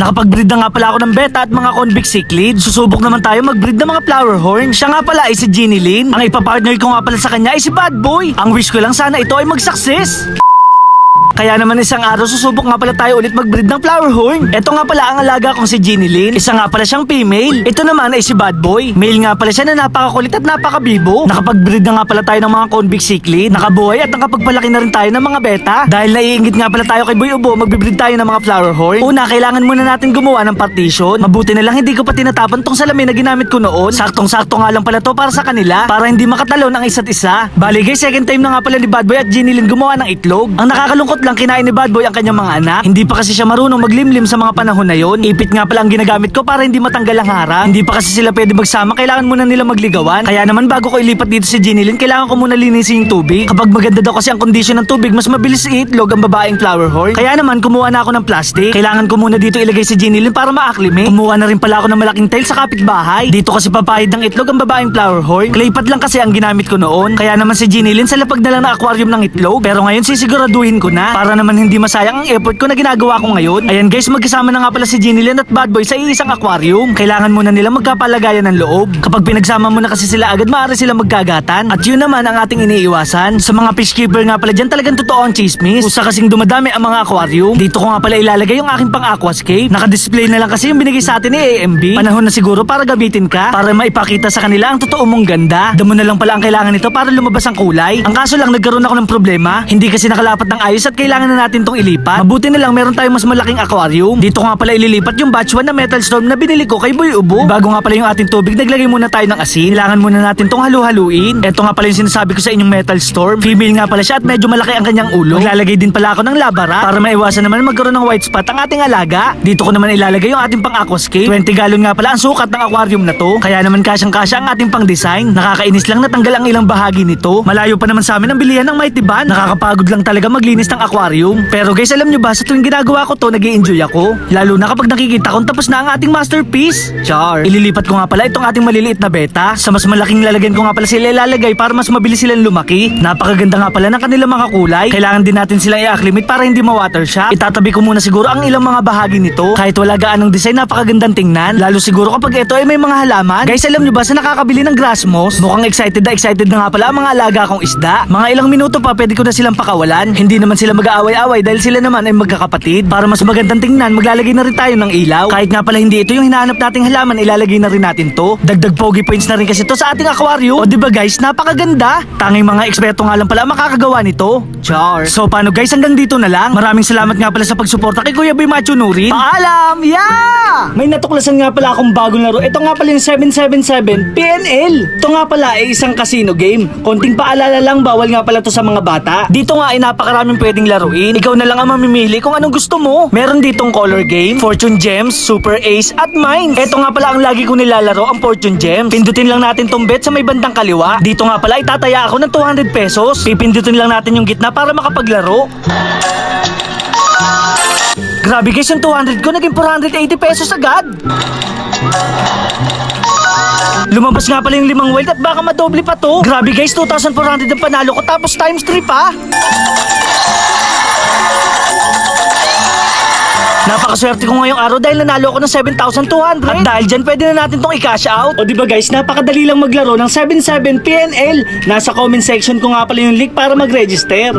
Nakapag-breed na nga pala ako ng beta at mga convict cichlid. Susubok naman tayo mag-breed ng mga flower horn. Siya nga pala ay si Ginny Lynn. Ang ipapartner ko nga pala sa kanya ay si Bad Boy. Ang wish ko lang sana ito ay mag-success. Kaya naman isang araw susubok nga pala tayo ulit mag-breed ng flower horn. Ito nga pala ang alaga kong si Ginny Lynn. Isa nga pala siyang female. Ito naman ay si Bad Boy. Male nga pala siya na napakakulit at napakabibo. Nakapag-breed na nga pala tayo ng mga convict cichlid, nakabuhay at nakapagpalaki na rin tayo ng mga beta. Dahil naiingit nga pala tayo kay Boy Ubo, magbe-breed tayo ng mga flower horn. Una, kailangan muna natin gumawa ng partition. Mabuti na lang hindi ko pa tinatapon tong salamin na ginamit ko noon. Saktong-sakto nga lang pala to para sa kanila, para hindi makatalon ang isa't isa. Bali guys, second time na nga pala ni Bad Boy at Ginny Lynn gumawa ng itlog. Ang nakakalungkot lang, kinain ni Bad Boy ang kanyang mga anak. Hindi pa kasi siya marunong maglimlim sa mga panahon na yon. Ipit nga pala ang ginagamit ko para hindi matanggal ang harang. Hindi pa kasi sila pwede magsama, kailangan muna nila magligawan. Kaya naman bago ko ilipat dito si Ginny Lynn, kailangan ko muna linisin yung tubig. Kapag maganda daw kasi ang kondisyon ng tubig, mas mabilis iitlog ang babaeng flower horn. Kaya naman kumuha na ako ng plastic. Kailangan ko muna dito ilagay si Ginny Lynn para ma-acclimate. Kumuha na rin pala ako ng malaking tile sa kapitbahay. Dito kasi papahid ng itlog ang babaeng flower horn. Claypot lang kasi ang ginamit ko noon. Kaya naman si Ginny Lynn sa lapag na lang na aquarium ng itlog. Pero ngayon sisiguraduhin ko na para naman hindi masayang ang effort ko na ginagawa ko ngayon. Ayan guys, magkasama na nga pala si Ginny Lynn at Bad Boy sa iisang aquarium. Kailangan muna nila magkapalagayan ng loob. Kapag pinagsama mo na kasi sila agad, maaari sila magkagatan. At yun naman ang ating iniiwasan. Sa mga fish keeper nga pala dyan, talagang totoo ang chismis. Usa kasing dumadami ang mga aquarium. Dito ko nga pala ilalagay yung aking pang aquascape. Naka-display na lang kasi yung binigay sa atin ni AMB. Panahon na siguro para gamitin ka, para maipakita sa kanila ang totoo mong ganda. Damo na lang pala ang kailangan nito para lumabas ang kulay. Ang kaso lang, nagkaroon ako ng problema. Hindi kasi nakalapat ng ayos at kailangan na natin tong ilipat. Mabuti na lang meron tayong mas malaking aquarium. Dito nga pala ililipat yung batch 1 na metal storm na binili ko kay Boy Ubo. Bago nga pala yung ating tubig, naglagay muna tayo ng asin. Kailangan muna natin tong halu-haluin. Ito nga pala yung sinasabi ko sa inyong metal storm. Female nga pala siya at medyo malaki ang kanyang ulo. Maglalagay din pala ako ng lava rat para maiwasan naman magkaroon ng white spot ang ating alaga. Dito ko naman ilalagay yung ating pang aquascape. 20 gallon nga pala ang sukat ng aquarium na to. Kaya naman kasyang-kasya ang ating pang design. Nakakainis lang natanggal ang ilang bahagi nito. Malayo pa naman sa amin ang bilihan ng Mighty Van. Nakakapagod lang talaga maglinis ng aquarium. Pero guys, alam nyo ba, sa tuwing ginagawa ko to, nag-i-enjoy ako. Lalo na kapag nakikita kong tapos na ang ating masterpiece. Char. Ililipat ko nga pala itong ating maliliit na beta. Sa mas malaking lalagyan ko nga pala sila ilalagay para mas mabilis silang lumaki. Napakaganda nga pala ng kanilang mga kulay. Kailangan din natin silang i-acclimate para hindi ma-water shock. Itatabi ko muna siguro ang ilang mga bahagi nito. Kahit wala gaanong design, napakagandang tingnan. Lalo siguro kapag ito ay may mga halaman. Guys, alam nyo ba sa nakakabili ng grass moss? Mukhang excited na nga pala ang mga alaga kong isda. Mga ilang minuto pa pwede ko na silang pakawalan. Hindi naman sila mag-aaway-away dahil sila naman ay magkakapatid. Para mas magandang tingnan, maglalagay na rin tayo ng ilaw. Kahit nga pala hindi ito yung hinahanap nating halaman, ilalagay na rin natin to. Dagdag pogi points na rin kasi to sa ating aquarium. O diba guys, napakaganda. Tanging mga eksperto nga lang pala makakagawa nito. Char. So paano guys, hanggang dito na lang. Maraming salamat nga pala sa pagsuporta kay Kuya Boy Macho Nurin. Paalam! Yeah! May natuklasan nga pala akong bagong laro. Ito nga pala yung 777 PNL. Ito nga pala ay isang casino game. Konting paalala lang, bawal nga pala to sa mga bata. Dito nga ay napakaraming pwedeng laruin. Ikaw na lang ang mamimili kung anong gusto mo. Meron ditong color game, fortune gems, super ace at mines. Ito nga pala ang lagi ko nilalaro, ang fortune gems. Pindutin lang natin tong bet sa may bandang kaliwa. Dito nga pala itataya ako ng 200 pesos. Pipindutin lang natin yung gitna para makapaglaro. Grabe guys, yung 200 ko naging 480 pesos agad. Lumabas nga pala yung 5 wild at baka madoble pa to. Grabe guys, 2,400 ang panalo ko tapos times 3 pa. Napakaswerte ko ngayong araw dahil nanalo ako ng 7,200. At dahil dyan, pwede na natin tong i-cash out. O diba guys, napakadali lang maglaro ng 77 PNL. Nasa comment section ko nga pala yung link para mag-register.